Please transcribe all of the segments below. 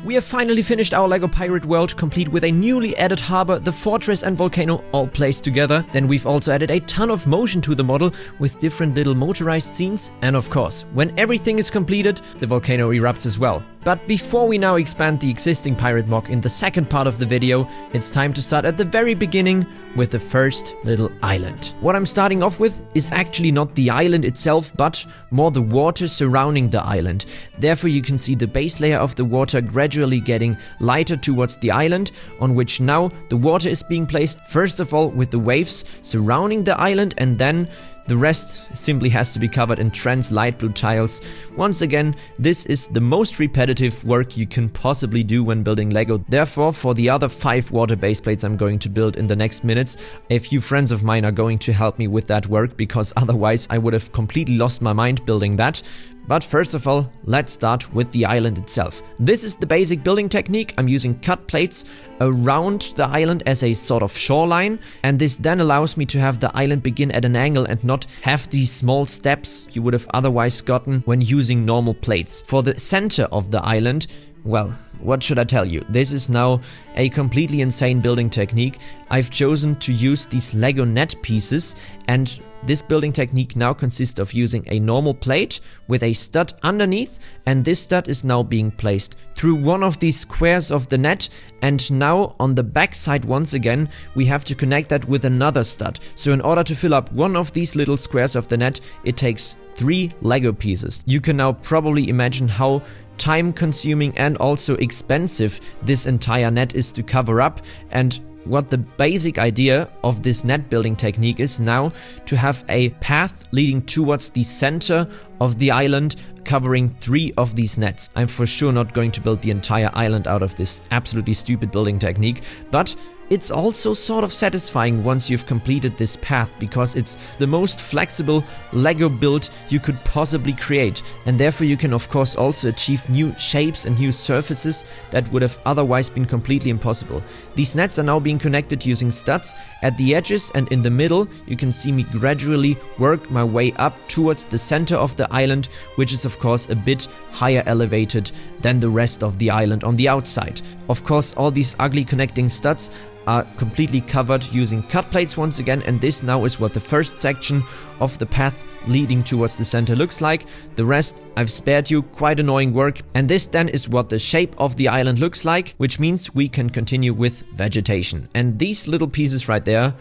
We have finally finished our LEGO Pirate World, complete with a newly added harbor, the fortress and volcano all placed together. Then we've also added a ton of motion to the model with different little motorized scenes. And of course, when everything is completed, the volcano erupts as well. But before we now expand the existing pirate mock in the second part of the video, it's time to start at the very beginning with the first little island. What I'm starting off with is actually not the island itself, but more the water surrounding the island. Therefore you can see the base layer of the water gradually getting lighter towards the island, on which now the water is being placed first of all with the waves surrounding the island, and then the rest simply has to be covered in trans light blue tiles. Once again, this is the most repetitive work you can possibly do when building LEGO. Therefore, for the other 5 water base plates I'm going to build in the next minutes, a few friends of mine are going to help me with that work, because otherwise I would have completely lost my mind building that. But first of all, let's start with the island itself. This is the basic building technique. I'm using cut plates around the island as a sort of shoreline, and this then allows me to have the island begin at an angle and not have these small steps you would have otherwise gotten when using normal plates. For the center of the island, well, what should I tell you? This is now a completely insane building technique. I've chosen to use these LEGO net pieces, and this building technique now consists of using a normal plate with a stud underneath, and this stud is now being placed through one of these squares of the net, and now on the back side once again we have to connect that with another stud. So in order to fill up one of these little squares of the net, it takes 3 LEGO pieces. You can now probably imagine how time consuming and also expensive this entire net is to cover up, and what the basic idea of this net building technique is now to have a path leading towards the center of the island, covering 3 of these nets. I'm for sure not going to build the entire island out of this absolutely stupid building technique, but it's also sort of satisfying once you've completed this path, because it's the most flexible LEGO build you could possibly create, and therefore you can of course also achieve new shapes and new surfaces that would have otherwise been completely impossible. These nets are now being connected using studs at the edges, and in the middle you can see me gradually work my way up towards the center of the island, which is of course a bit higher elevated than the rest of the island on the outside. Of course, all these ugly connecting studs are completely covered using cut plates once again, and this now is what the first section of the path leading towards the center looks like. The rest I've spared you, quite annoying work, and this then is what the shape of the island looks like, which means we can continue with vegetation. And these little pieces right there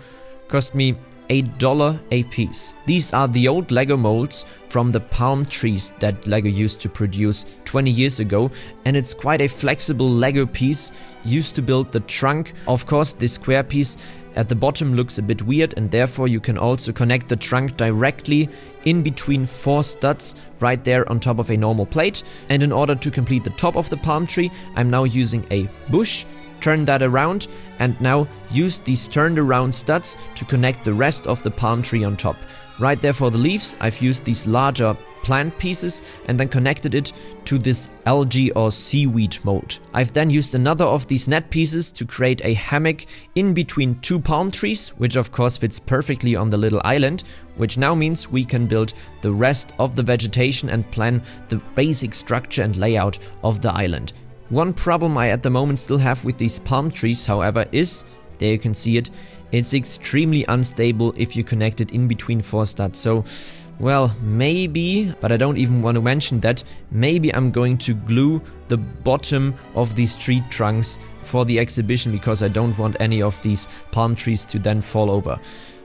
cost me $1 a piece. These are the old LEGO molds from the palm trees that LEGO used to produce 20 years ago, and it's quite a flexible LEGO piece used to build the trunk. Of course, this square piece at the bottom looks a bit weird, and therefore you can also connect the trunk directly in between 4 studs right there on top of a normal plate. And in order to complete the top of the palm tree, I'm now using a bush, turn that around, and now use these turned around studs to connect the rest of the palm tree on top. Right there for the leaves, I've used these larger plant pieces and then connected it to this algae or seaweed mold. I've then used another of these net pieces to create a hammock in between 2 palm trees, which of course fits perfectly on the little island, which now means we can build the rest of the vegetation and plan the basic structure and layout of the island. One problem I at the moment still have with these palm trees, however, is, there you can see it, it's extremely unstable if you connect it in between 4 studs. So, well, maybe, but I don't even want to mention that, maybe I'm going to glue the bottom of these tree trunks for the exhibition, because I don't want any of these palm trees to then fall over.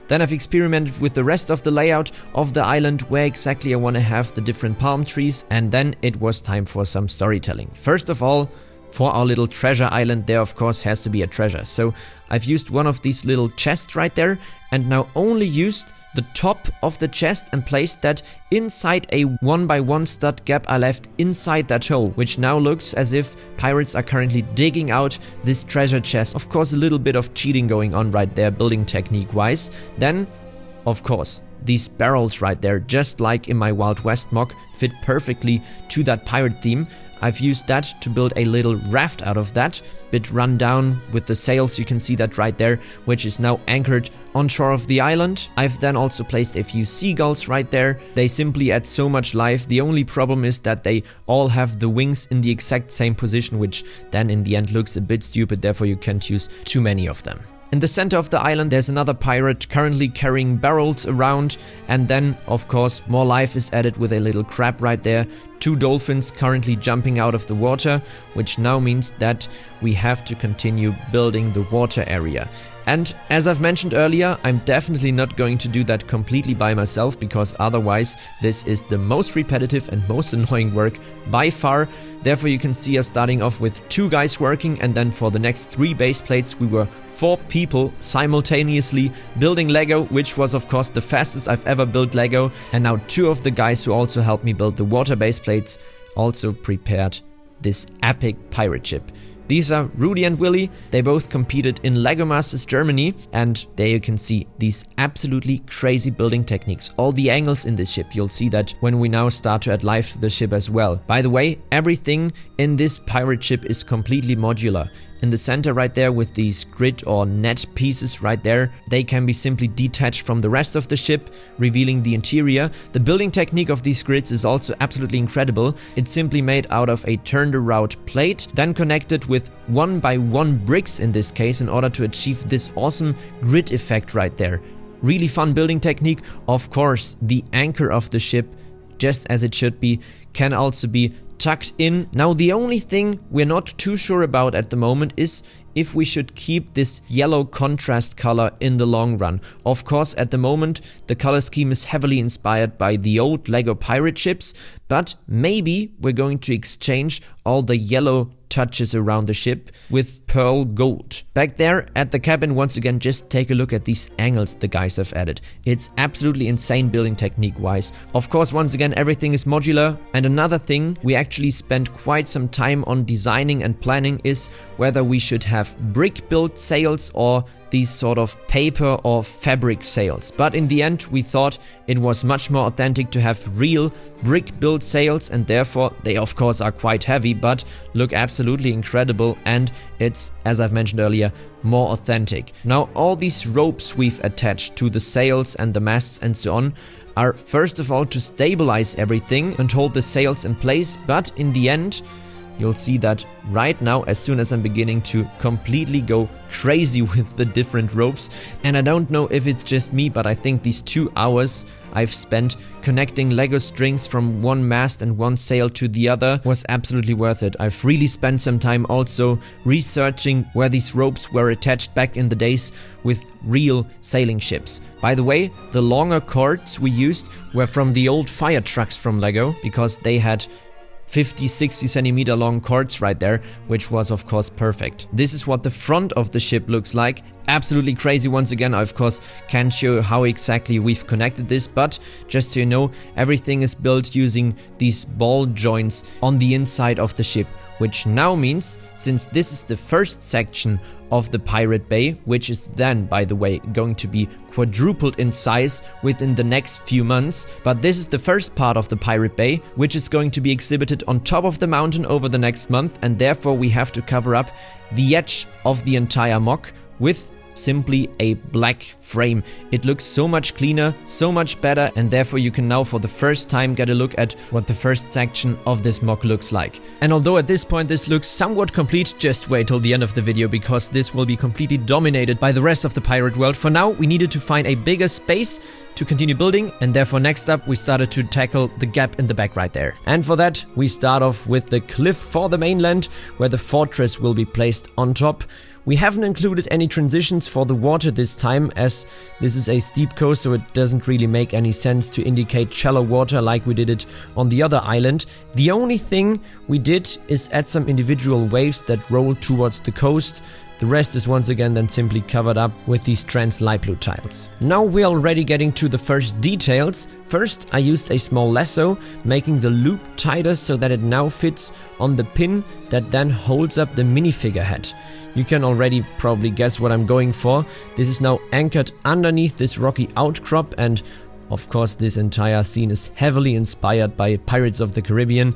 Then I've experimented with the rest of the layout of the island, where exactly I want to have the different palm trees, and then it was time for some storytelling. First of all, for our little treasure island, there of course has to be a treasure. So I've used one of these little chests right there, and now only used the top of the chest and placed that inside a 1x1 stud gap I left inside that hole, which now looks as if pirates are currently digging out this treasure chest. Of course, a little bit of cheating going on right there, building technique wise. Then, of course, these barrels right there, just like in my Wild West mock, fit perfectly to that pirate theme. I've used that to build a little raft out of that, bit run down with the sails, you can see that right there, which is now anchored on shore of the island. I've then also placed a few seagulls right there. They simply add so much life. The only problem is that they all have the wings in the exact same position, which then in the end looks a bit stupid, therefore you can't use too many of them. In the center of the island there's another pirate currently carrying barrels around, and then of course more life is added with a little crab right there, 2 dolphins currently jumping out of the water, which now means that we have to continue building the water area. And as I've mentioned earlier, I'm definitely not going to do that completely by myself, because otherwise this is the most repetitive and most annoying work by far. Therefore you can see us starting off with 2 guys working, and then for the next 3 base plates we were 4 people simultaneously building Lego, which was of course the fastest I've ever built Lego. And now 2 of the guys who also helped me build the water base plates also prepared this epic pirate ship. These are Rudy and Willy. They both competed in LEGO Masters Germany, and there you can see these absolutely crazy building techniques. All the angles in this ship, you'll see that when we now start to add life to the ship as well. By the way, everything in this pirate ship is completely modular. In the center right there with these grid or net pieces right there, they can be simply detached from the rest of the ship, revealing the interior. The building technique of these grids is also absolutely incredible. It's simply made out of a turned around plate, then connected with 1x1 bricks in this case, in order to achieve this awesome grid effect right there. Really fun building technique. Of course, the anchor of the ship, just as it should be, can also be tucked in. Now the only thing we're not too sure about at the moment is if we should keep this yellow contrast color in the long run. Of course, at the moment the color scheme is heavily inspired by the old LEGO pirate ships, but maybe we're going to exchange all the yellow touches around the ship with pearl gold. Back there at the cabin, once again, just take a look at these angles the guys have added. It's absolutely insane building technique wise. Of course, once again, everything is modular. And another thing we actually spent quite some time on designing and planning is whether we should have brick built sails or these sort of paper or fabric sails. But in the end we thought it was much more authentic to have real brick built sails, and therefore they of course are quite heavy but look absolutely incredible, and it's, as I've mentioned earlier, more authentic. Now all these ropes we've attached to the sails and the masts and so on are first of all to stabilize everything and hold the sails in place, but in the end you'll see that right now, as soon as I'm beginning to completely go crazy with the different ropes. And I don't know if it's just me, but I think these 2 hours I've spent connecting Lego strings from one mast and one sail to the other was absolutely worth it. I've really spent some time also researching where these ropes were attached back in the days with real sailing ships. By the way, the longer cords we used were from the old fire trucks from Lego, because they had 50-60 centimeter long cords right there, which was of course perfect. This is what the front of the ship looks like. Absolutely crazy. Once again, I of course can't show how exactly we've connected this, but just so you know, everything is built using these ball joints on the inside of the ship, which now means, since this is the first section of the pirate bay, which is then, by the way, going to be quadrupled in size within the next few months, but this is the first part of the pirate bay, which is going to be exhibited on top of the mountain over the next month, and therefore we have to cover up the edge of the entire mock with simply a black frame. It looks so much cleaner, so much better, and therefore you can now for the first time get a look at what the first section of this mock looks like. And although at this point this looks somewhat complete, just wait till the end of the video, because this will be completely dominated by the rest of the pirate world. For now, we needed to find a bigger space to continue building, and therefore next up we started to tackle the gap in the back right there. And for that we start off with the cliff for the mainland, where the fortress will be placed on top. We haven't included any transitions for the water this time, as this is a steep coast, so it doesn't really make any sense to indicate shallow water like we did it on the other island. The only thing we did is add some individual waves that roll towards the coast. The rest is once again then simply covered up with these trans light blue tiles. Now we're already getting to the first details. First, I used a small lasso, making the loop tighter so that it now fits on the pin that then holds up the minifigure head. You can already probably guess what I'm going for. This is now anchored underneath this rocky outcrop, and of course this entire scene is heavily inspired by Pirates of the Caribbean.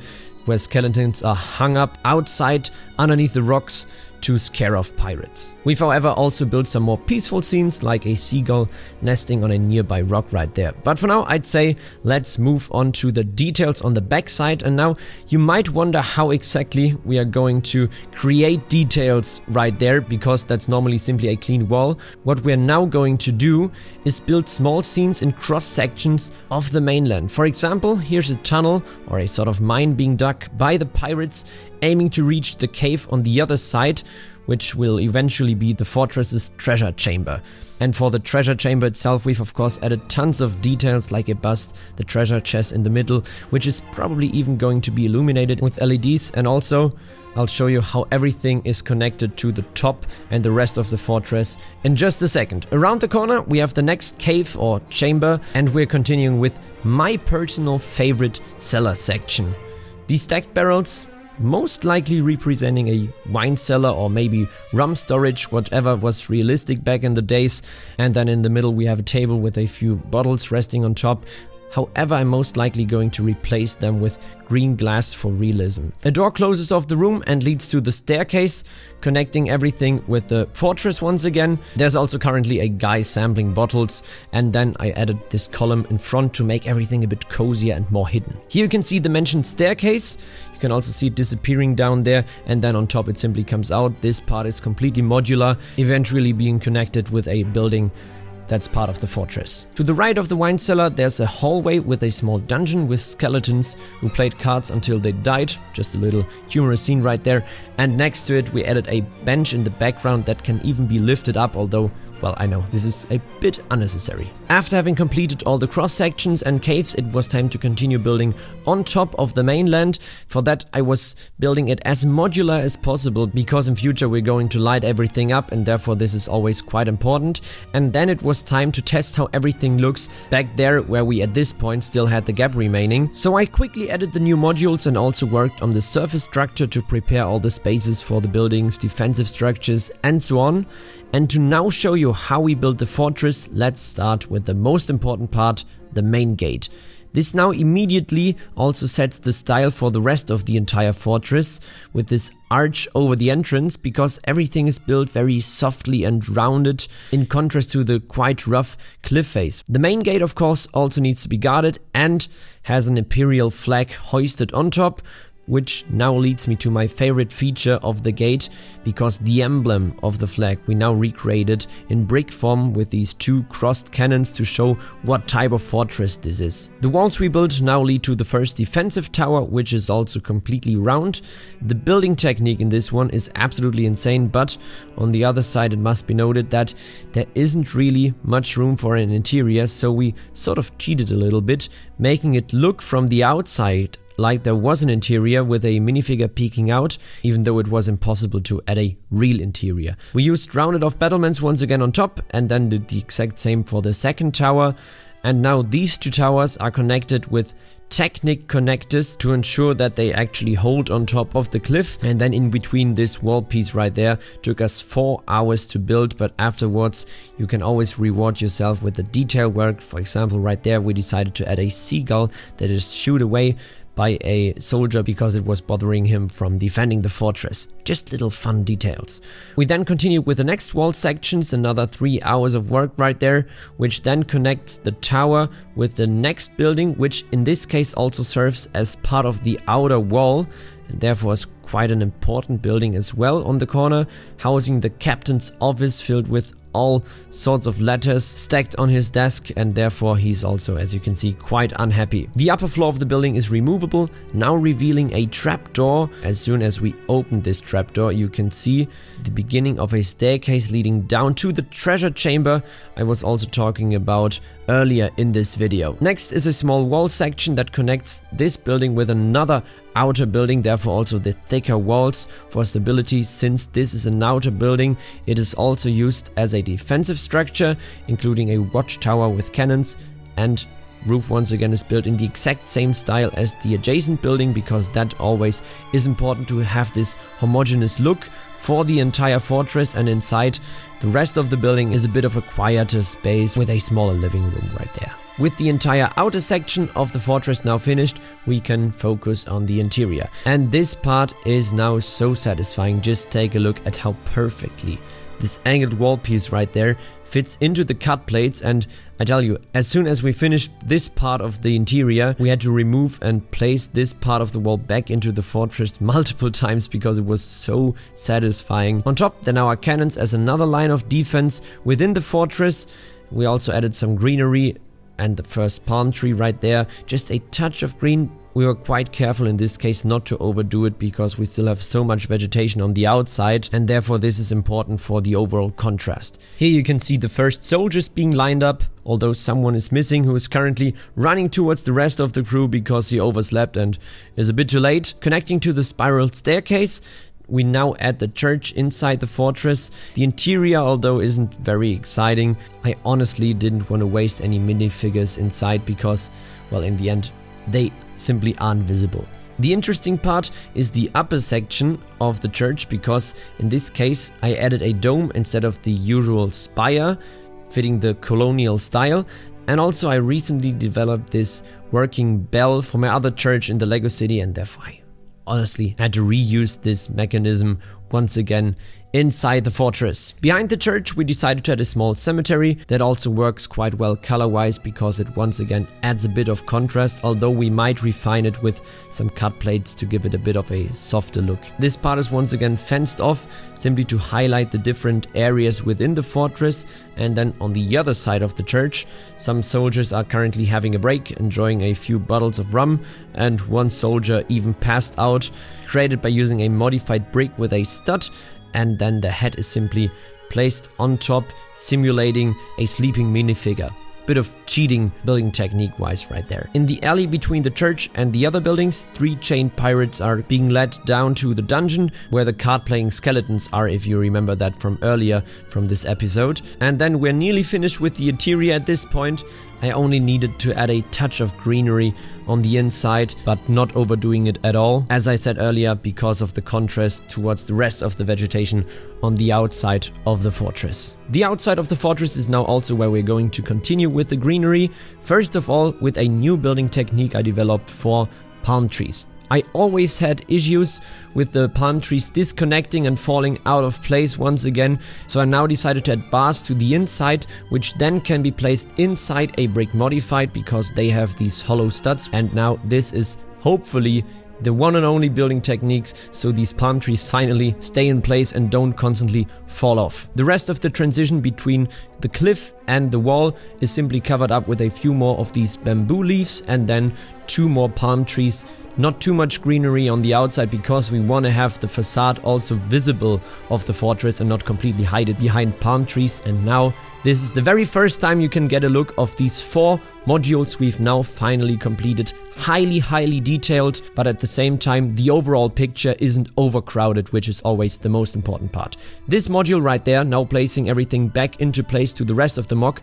where skeletons are hung up outside underneath the rocks to scare off pirates. We've however also built some more peaceful scenes, like a seagull nesting on a nearby rock right there. But for now, I'd say let's move on to the details on the backside. And now you might wonder how exactly we are going to create details right there, because that's normally simply a clean wall. What we're now going to do is build small scenes in cross sections of the mainland. For example, here's a tunnel or a sort of mine being dug by the pirates, aiming to reach the cave on the other side, which will eventually be the fortress's treasure chamber. And for the treasure chamber itself, we've of course added tons of details, like a bust, the treasure chest in the middle, which is probably even going to be illuminated with LEDs. And also, I'll show you how everything is connected to the top and the rest of the fortress in just a second. Around the corner, we have the next cave or chamber, and we're continuing with my personal favorite cellar section. These stacked barrels, most likely representing a wine cellar or maybe rum storage, whatever was realistic back in the days. And then in the middle we have a table with a few bottles resting on top. However, I'm most likely going to replace them with green glass for realism. A door closes off the room and leads to the staircase, connecting everything with the fortress once again. There's also currently a guy sampling bottles, and then I added this column in front to make everything a bit cozier and more hidden. Here you can see the mentioned staircase. You can also see it disappearing down there, and then on top it simply comes out. This part is completely modular, eventually being connected with a building that's part of the fortress. To the right of the wine cellar, there's a hallway with a small dungeon with skeletons who played cards until they died. Just a little humorous scene right there. And next to it, we added a bench in the background that can even be lifted up, although, well, I know, this is a bit unnecessary. After having completed all the cross sections and caves, it was time to continue building on top of the mainland. For that, I was building it as modular as possible, because in future we're going to light everything up, and therefore this is always quite important. And then it was time to test how everything looks back there, where we at this point still had the gap remaining. So I quickly added the new modules and also worked on the surface structure to prepare all the spaces for the buildings, defensive structures, and so on. And to now show you how we built the fortress, let's start with the most important part, the main gate. This now immediately also sets the style for the rest of the entire fortress, with this arch over the entrance, because everything is built very softly and rounded, in contrast to the quite rough cliff face. The main gate, of course, also needs to be guarded and has an imperial flag hoisted on top, which now leads me to my favorite feature of the gate, because the emblem of the flag we now recreated in brick form with these two crossed cannons to show what type of fortress this is. The walls we built now lead to the first defensive tower, which is also completely round. The building technique in this one is absolutely insane, but on the other side it must be noted that there isn't really much room for an interior, so we sort of cheated a little bit, making it look from the outside like there was an interior with a minifigure peeking out, even though it was impossible to add a real interior. We used rounded off battlements once again on top, and then did the exact same for the second tower. And now these two towers are connected with Technic connectors to ensure that they actually hold on top of the cliff. And then in between, this wall piece right there took us 4 hours to build, but afterwards you can always reward yourself with the detail work. For example, right there we decided to add a seagull that is shooed away by a soldier because it was bothering him from defending the fortress. Just little fun details. We then continued with the next wall sections, another 3 hours of work right there, which then connects the tower with the next building, which in this case also serves as part of the outer wall, and therefore is quite an important building as well on the corner, housing the captain's office filled with all sorts of letters stacked on his desk, and therefore he's also, as you can see, quite unhappy. The upper floor of the building is removable, now revealing a trapdoor. As soon as we open this trapdoor, you can see the beginning of a staircase leading down to the treasure chamber I was also talking about earlier in this video. Next is a small wall section that connects this building with another outer building, therefore also the thicker walls for stability. Since this is an outer building, it is also used as a defensive structure, including a watchtower with cannons, and roof once again is built in the exact same style as the adjacent building, because that always is important to have this homogeneous look for the entire fortress. And inside, the rest of the building is a bit of a quieter space with a smaller living room right there. With the entire outer section of the fortress now finished, we can focus on the interior. And this part is now so satisfying. Just take a look at how perfectly this angled wall piece right there fits into the cut plates, and I tell you, as soon as we finished this part of the interior, we had to remove and place this part of the wall back into the fortress multiple times because it was so satisfying. On top, there now are cannons as another line of defense within the fortress. We also added some greenery and the first palm tree right there, just a touch of green. We were quite careful in this case not to overdo it because we still have so much vegetation on the outside, and therefore this is important for the overall contrast. Here you can see the first soldiers being lined up, although someone is missing who is currently running towards the rest of the crew because he overslept and is a bit too late. Connecting to the spiral staircase, we now add the church inside the fortress. The interior, although isn't very exciting, I honestly didn't want to waste any minifigures inside because, well, in the end, they simply aren't visible. The interesting part is the upper section of the church because in this case I added a dome instead of the usual spire, fitting the colonial style. And also I recently developed this working bell for my other church in the Lego City, and therefore I honestly had to reuse this mechanism once again inside the fortress. Behind the church we decided to add a small cemetery that also works quite well color-wise because it once again adds a bit of contrast, although we might refine it with some cut plates to give it a bit of a softer look. This part is once again fenced off simply to highlight the different areas within the fortress. And then on the other side of the church, some soldiers are currently having a break, enjoying a few bottles of rum, and one soldier even passed out, created by using a modified brick with a stud, and then the head is simply placed on top, simulating a sleeping minifigure. Bit of cheating building technique wise right there. In the alley between the church and the other buildings, 3 chained pirates are being led down to the dungeon where the card playing skeletons are, if you remember that from earlier from this episode. And then we're nearly finished with the interior at this point. I only needed to add a touch of greenery on the inside, but not overdoing it at all, as I said earlier, because of the contrast towards the rest of the vegetation on the outside of the fortress. The outside of the fortress is now also where we're going to continue with the greenery, first of all with a new building technique I developed for palm trees. I always had issues with the palm trees disconnecting and falling out of place once again, so I now decided to add bars to the inside, which then can be placed inside a brick modified because they have these hollow studs, and now this is hopefully the one and only building techniques, so these palm trees finally stay in place and don't constantly fall off. The rest of the transition between the cliff and the wall is simply covered up with a few more of these bamboo leaves and then 2 more palm trees. Not too much greenery on the outside because we want to have the facade also visible of the fortress and not completely hide it behind palm trees. And now this is the very first time you can get a look of these 4 modules we've now finally completed. Highly detailed, but at the same time the overall picture isn't overcrowded, which is always the most important part. This module right there, now placing everything back into place to the rest of the mock,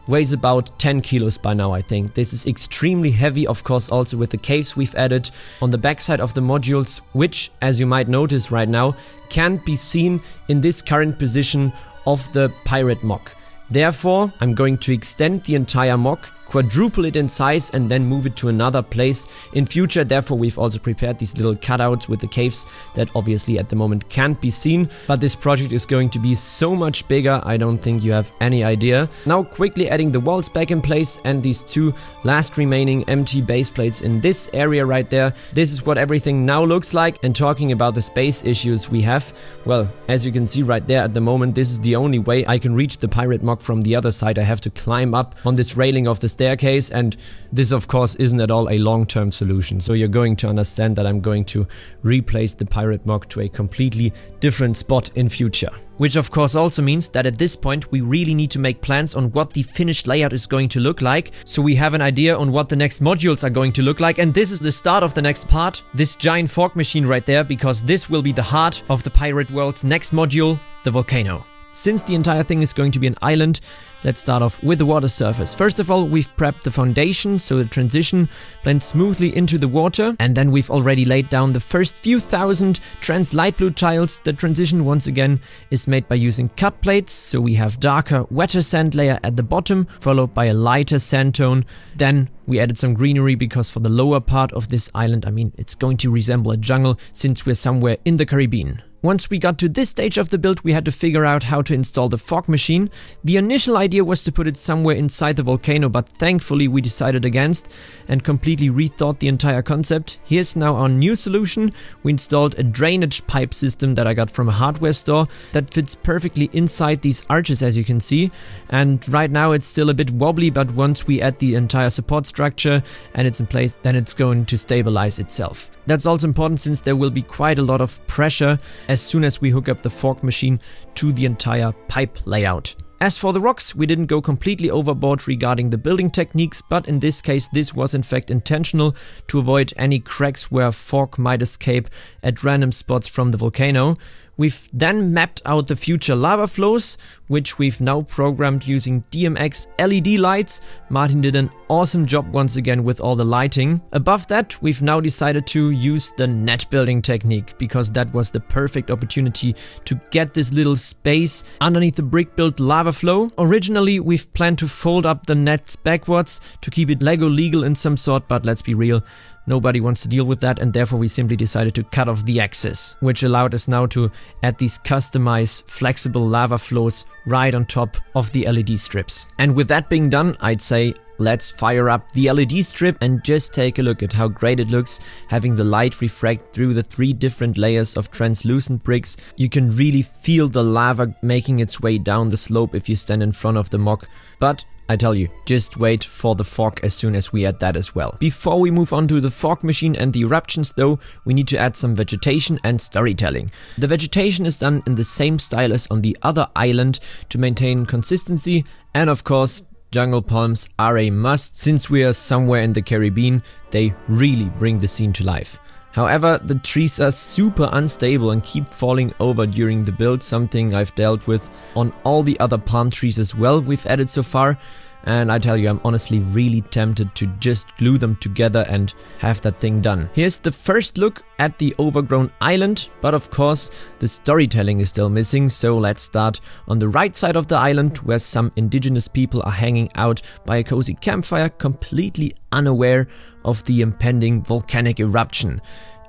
weighs about 10 kilos by now, I think. This is extremely heavy, of course, also with the caves we've added on the backside of the modules, which, as you might notice right now, can't be seen in this current position of the pirate mock. Therefore, I'm going to extend the entire mock, quadruple it in size, and then move it to another place in future. Therefore, we've also prepared these little cutouts with the caves that obviously at the moment can't be seen, but this project is going to be so much bigger, I don't think you have any idea. Now quickly adding the walls back in place and these 2 last remaining empty base plates in this area right there. This is what everything now looks like. And talking about the space issues we have, well, as you can see right there at the moment, this is the only way I can reach the pirate mock from the other side. I have to climb up on this railing of the staircase, and this of course isn't at all a long-term solution. So you're going to understand that I'm going to replace the pirate mock to a completely different spot in future. Which of course also means that at this point we really need to make plans on what the finished layout is going to look like, so we have an idea on what the next modules are going to look like. And this is the start of the next part, this giant fork machine right there, because this will be the heart of the pirate world's next module, the Volcano. Since the entire thing is going to be an island, Let's start off with the water surface. First of all, we've prepped the foundation so the transition blends smoothly into the water, and then we've already laid down the first few thousand trans light blue tiles. The transition once again is made by using cut plates, so we have darker, wetter sand layer at the bottom, followed by a lighter sand tone. Then we added some greenery because for the lower part of this island, I mean, it's going to resemble a jungle since we're somewhere in the Caribbean. Once we got to this stage of the build, we had to figure out how to install the fog machine. The initial idea was to put it somewhere inside the volcano, but thankfully we decided against and completely rethought the entire concept. Here's now our new solution. We installed a drainage pipe system that I got from a hardware store that fits perfectly inside these arches, as you can see. And right now it's still a bit wobbly, but once we add the entire support structure and it's in place, then it's going to stabilize itself. That's also important since there will be quite a lot of pressure as soon as we hook up the fog machine to the entire pipe layout. As for the rocks, we didn't go completely overboard regarding the building techniques, but in this case this was in fact intentional to avoid any cracks where fog might escape at random spots from the volcano. We've then mapped out the future lava flows, which we've now programmed using DMX LED lights. Martin did an awesome job once again with all the lighting. Above that, we've now decided to use the net building technique because that was the perfect opportunity to get this little space underneath the brick-built lava flow. Originally, we've planned to fold up the nets backwards to keep it Lego legal in some sort, but let's be real, nobody wants to deal with that, and therefore we simply decided to cut off the axis, which allowed us now to add these customized flexible lava flows right on top of the LED strips. And with that being done, I'd say let's fire up the LED strip and just take a look at how great it looks having the light refract through the 3 different layers of translucent bricks. You can really feel the lava making its way down the slope if you stand in front of the MOC, but I tell you, just wait for the fog as soon as we add that as well. Before we move on to the fog machine and the eruptions though, we need to add some vegetation and storytelling. The vegetation is done in the same style as on the other island to maintain consistency, and of course, jungle palms are a must. Since we are somewhere in the Caribbean, they really bring the scene to life. However, the trees are super unstable and keep falling over during the build, something I've dealt with on all the other palm trees as well we've added so far. And I tell you, I'm honestly really tempted to just glue them together and have that thing done. Here's the first look at the overgrown island, but of course the storytelling is still missing, so let's start on the right side of the island where some indigenous people are hanging out by a cozy campfire, completely unaware of the impending volcanic eruption.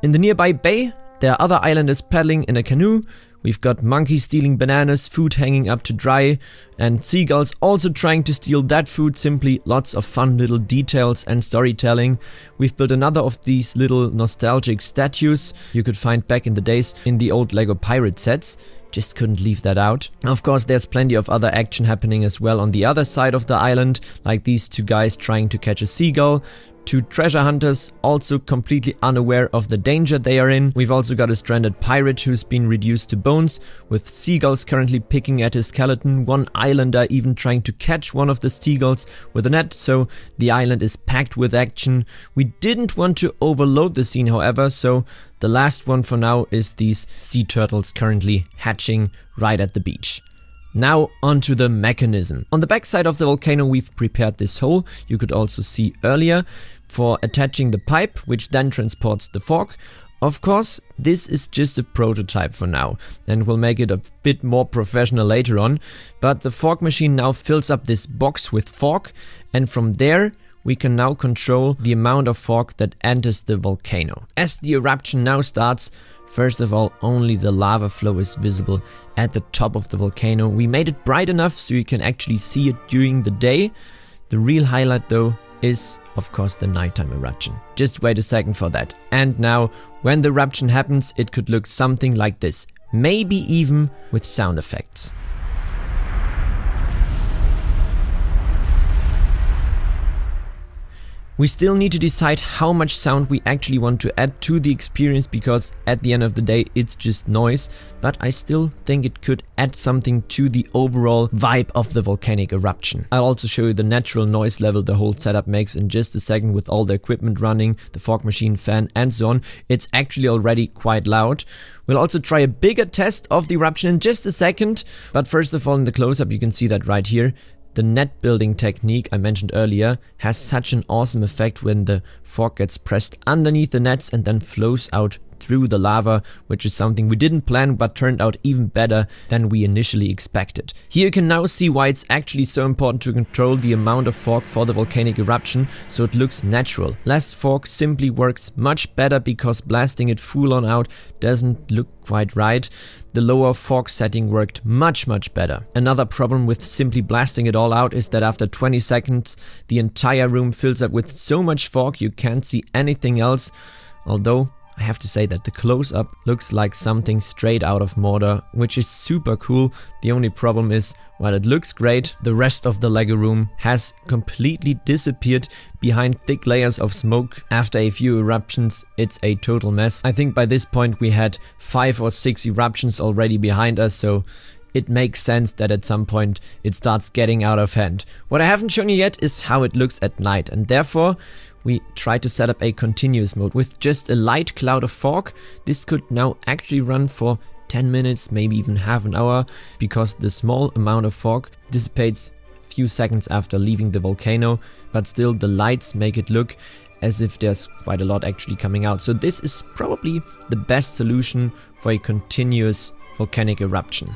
In the nearby bay, there are other islanders paddling in a canoe. We've got monkeys stealing bananas, food hanging up to dry, and seagulls also trying to steal that food. Simply lots of fun little details and storytelling. We've built another of these little nostalgic statues you could find back in the days in the old Lego pirate sets. Just couldn't leave that out. Of course, there's plenty of other action happening as well on the other side of the island, like these 2 guys trying to catch a seagull. 2 treasure hunters, also completely unaware of the danger they are in. We've also got a stranded pirate who's been reduced to bones, with seagulls currently picking at his skeleton. 1 islander even trying to catch one of the seagulls with a net, so the island is packed with action. We didn't want to overload the scene, however, so the last one for now is these sea turtles currently hatching right at the beach. Now onto the mechanism. On the backside of the volcano we've prepared this hole, you could also see earlier, for attaching the pipe, which then transports the fog. Of course, this is just a prototype for now, and we'll make it a bit more professional later on, but the fog machine now fills up this box with fog, and from there we can now control the amount of fog that enters the volcano. As the eruption now starts, first of all, only the lava flow is visible at the top of the volcano. We made it bright enough so you can actually see it during the day. The real highlight though is, of course, the nighttime eruption. Just wait a second for that. And now, when the eruption happens, it could look something like this, maybe even with sound effects. We still need to decide how much sound we actually want to add to the experience, because at the end of the day it's just noise, but I still think it could add something to the overall vibe of the volcanic eruption. I'll also show you the natural noise level the whole setup makes in just a second with all the equipment running, the fog machine, fan and so on. It's actually already quite loud. We'll also try a bigger test of the eruption in just a second, but first of all in the close-up you can see that right here. The net building technique I mentioned earlier has such an awesome effect when the fog gets pressed underneath the nets and then flows out through the lava, which is something we didn't plan but turned out even better than we initially expected. Here you can now see why it's actually so important to control the amount of fog for the volcanic eruption so it looks natural. Less fog simply works much better because blasting it full on out doesn't look quite right. The lower fog setting worked much better. Another problem with simply blasting it all out is that after 20 seconds the entire room fills up with so much fog you can't see anything else, although I have to say that the close-up looks like something straight out of Mordor, which is super cool. The only problem is, while it looks great, the rest of the Lego room has completely disappeared behind thick layers of smoke. After a few eruptions, it's a total mess. I think by this point we had 5 or 6 eruptions already behind us, so it makes sense that at some point it starts getting out of hand. What I haven't shown you yet is how it looks at night, and therefore we tried to set up a continuous mode with just a light cloud of fog. This could now actually run for 10 minutes, maybe even half an hour, because the small amount of fog dissipates a few seconds after leaving the volcano, but still the lights make it look as if there's quite a lot actually coming out. So this is probably the best solution for a continuous volcanic eruption.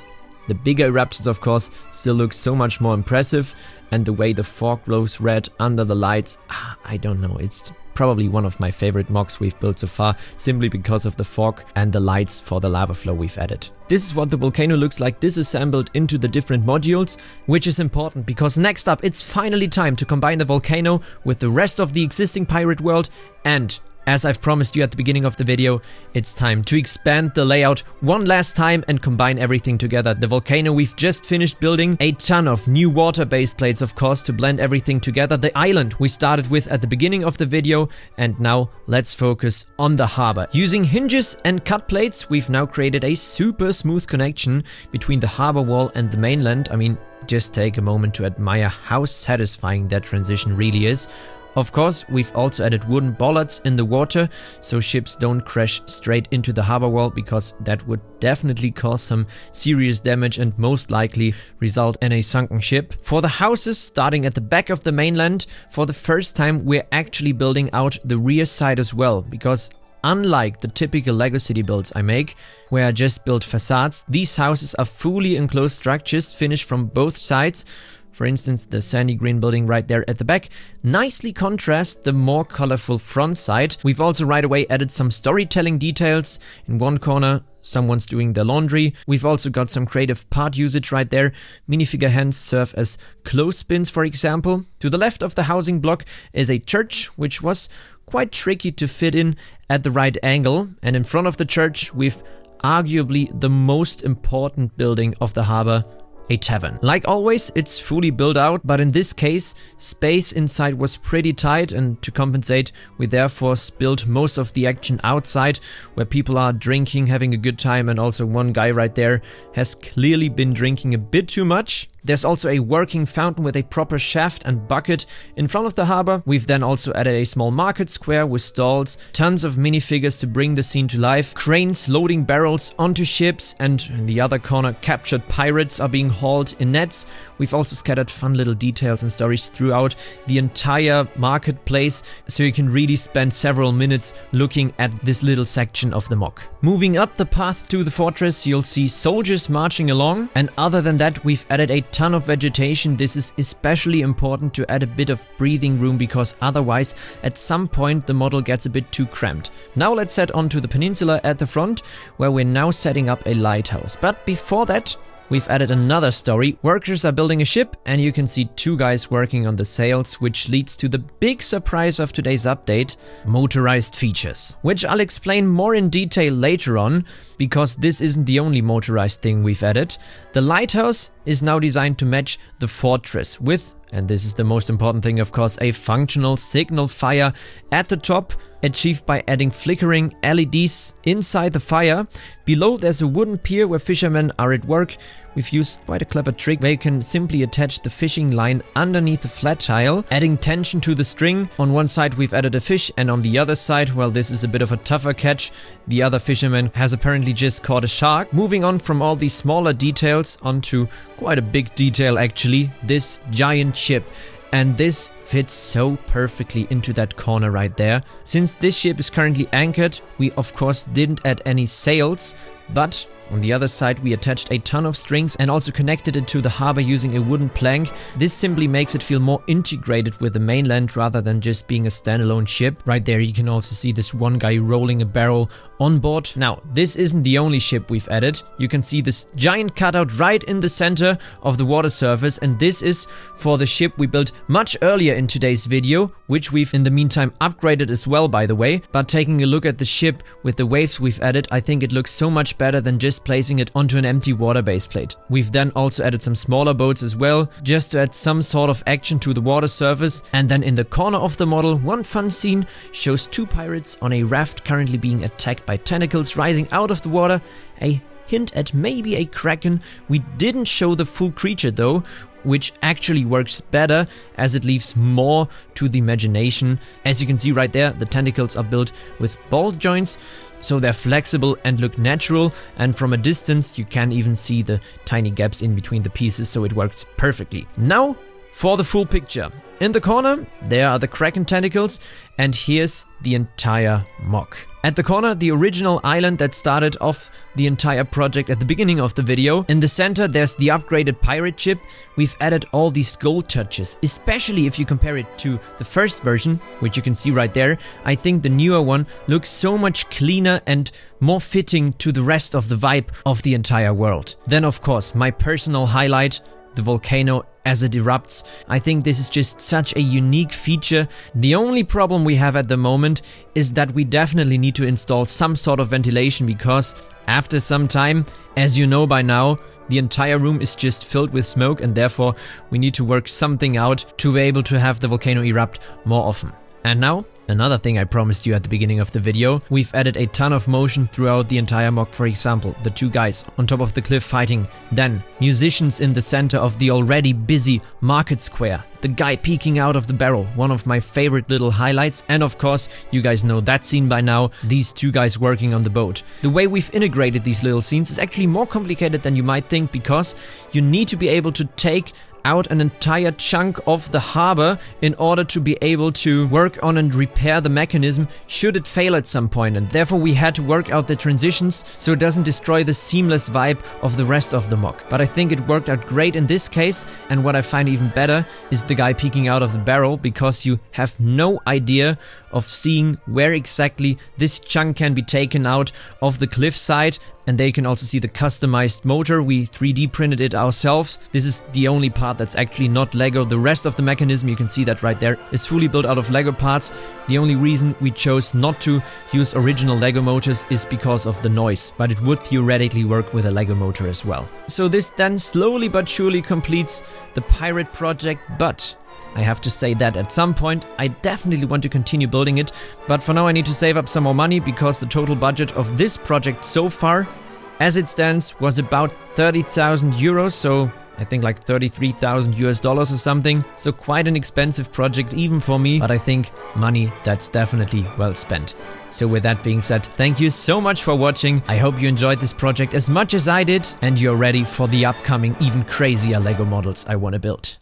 The bigger eruptions, of course, still look so much more impressive, and the way the fog glows red under the lights, I don't know, it's probably one of my favorite mocks we've built so far, simply because of the fog and the lights for the lava flow we've added. This is what the volcano looks like disassembled into the different modules, which is important because next up it's finally time to combine the volcano with the rest of the existing pirate world, and as I've promised you at the beginning of the video, it's time to expand the layout one last time and combine everything together. The volcano we've just finished building, a ton of new water base plates of course to blend everything together, the island we started with at the beginning of the video, and now let's focus on the harbor. Using hinges and cut plates, we've now created a super smooth connection between the harbor wall and the mainland. I mean, just take a moment to admire how satisfying that transition really is. Of course, we've also added wooden bollards in the water so ships don't crash straight into the harbor wall, because that would definitely cause some serious damage and most likely result in a sunken ship. For the houses starting at the back of the mainland, for the first time we're actually building out the rear side as well, because unlike the typical Lego city builds I make, where I just build facades, these houses are fully enclosed structures finished from both sides. For instance, the sandy green building right there at the back nicely contrasts the more colorful front side. We've also right away added some storytelling details. In one corner, someone's doing their laundry. We've also got some creative part usage right there. Minifigure hands serve as clothespins, for example. To the left of the housing block is a church, which was quite tricky to fit in at the right angle. And in front of the church, we've arguably the most important building of the harbor, a tavern. Like always, it's fully built out, but in this case, space inside was pretty tight, and to compensate, we therefore spilled most of the action outside, where people are drinking, having a good time, and also one guy right there has clearly been drinking a bit too much. There's also a working fountain with a proper shaft and bucket in front of the harbor. We've then also added a small market square with stalls, tons of minifigures to bring the scene to life, cranes loading barrels onto ships, and in the other corner, captured pirates are being hauled in nets. We've also scattered fun little details and stories throughout the entire marketplace, so you can really spend several minutes looking at this little section of the mock. Moving up the path to the fortress, you'll see soldiers marching along, and other than that, we've added a ton of vegetation. This is especially important to add a bit of breathing room, because otherwise at some point the model gets a bit too cramped. Now let's head on to the peninsula at the front, where we're now setting up a lighthouse. But before that, we've added another story. Workers are building a ship, and you can see 2 guys working on the sails, which leads to the big surprise of today's update, motorized features, which I'll explain more in detail later on, because this isn't the only motorized thing we've added. The lighthouse is now designed to match the fortress with and this is the most important thing of course, a functional signal fire at the top, achieved by adding flickering LEDs inside the fire. Below there's a wooden pier where fishermen are at work. We've used quite a clever trick where you can simply attach the fishing line underneath the flat tile, adding tension to the string. On one side we've added a fish, and on the other side, well, this is a bit of a tougher catch. The other fisherman has apparently just caught a shark. Moving on from all these smaller details onto quite a big detail actually, this giant ship. And this fits so perfectly into that corner right there. Since this ship is currently anchored, we of course didn't add any sails, but on the other side we attached a ton of strings and also connected it to the harbor using a wooden plank. This simply makes it feel more integrated with the mainland rather than just being a standalone ship. Right there you can also see this one guy rolling a barrel on board. Now, this isn't the only ship we've added. You can see this giant cutout right in the center of the water surface, and this is for the ship we built much earlier in today's video, which we've in the meantime upgraded as well, by the way. But taking a look at the ship with the waves we've added, I think it looks so much better than just placing it onto an empty water base plate. We've then also added some smaller boats as well, just to add some sort of action to the water surface. And then in the corner of the model, one fun scene shows two pirates on a raft currently being attacked by tentacles rising out of the water. A hint at maybe a kraken. We didn't show the full creature though, which actually works better as it leaves more to the imagination. As you can see right there, the tentacles are built with ball joints, so they're flexible and look natural, and from a distance you can even see the tiny gaps in between the pieces, so it works perfectly. Now for the full picture. In the corner there are the kraken tentacles, and here's the entire mock. At the corner, the original island that started off the entire project at the beginning of the video. In the center there's the upgraded pirate ship. We've added all these gold touches, especially if you compare it to the first version, which you can see right there. I think the newer one looks so much cleaner and more fitting to the rest of the vibe of the entire world. Then of course, my personal highlight, the volcano as it erupts. I think this is just such a unique feature. The only problem we have at the moment is that we definitely need to install some sort of ventilation, because after some time, as you know by now, the entire room is just filled with smoke, and therefore we need to work something out to be able to have the volcano erupt more often. And now, another thing I promised you at the beginning of the video, we've added a ton of motion throughout the entire mock. For example, the two guys on top of the cliff fighting, then musicians in the center of the already busy market square, the guy peeking out of the barrel, one of my favorite little highlights, and of course, you guys know that scene by now, these two guys working on the boat. The way we've integrated these little scenes is actually more complicated than you might think, because you need to be able to take out an entire chunk of the harbor in order to be able to work on and repair the mechanism should it fail at some point, and therefore we had to work out the transitions so it doesn't destroy the seamless vibe of the rest of the mock. But I think it worked out great in this case, and what I find even better is the guy peeking out of the barrel, because you have no idea of seeing where exactly this chunk can be taken out of the cliffside. And there you can also see the customized motor. We 3D printed it ourselves. This is the only part that's actually not Lego. The rest of the mechanism, you can see that right there, is fully built out of Lego parts. The only reason we chose not to use original Lego motors is because of the noise, but it would theoretically work with a Lego motor as well. So this then slowly but surely completes the pirate project, but I have to say that at some point I definitely want to continue building it, but for now I need to save up some more money, because the total budget of this project so far, as it stands, was about 30,000 euros, so I think like 33,000 US dollars or something. So quite an expensive project even for me, but I think money that's definitely well spent. So with that being said, thank you so much for watching. I hope you enjoyed this project as much as I did, and you're ready for the upcoming even crazier Lego models I want to build.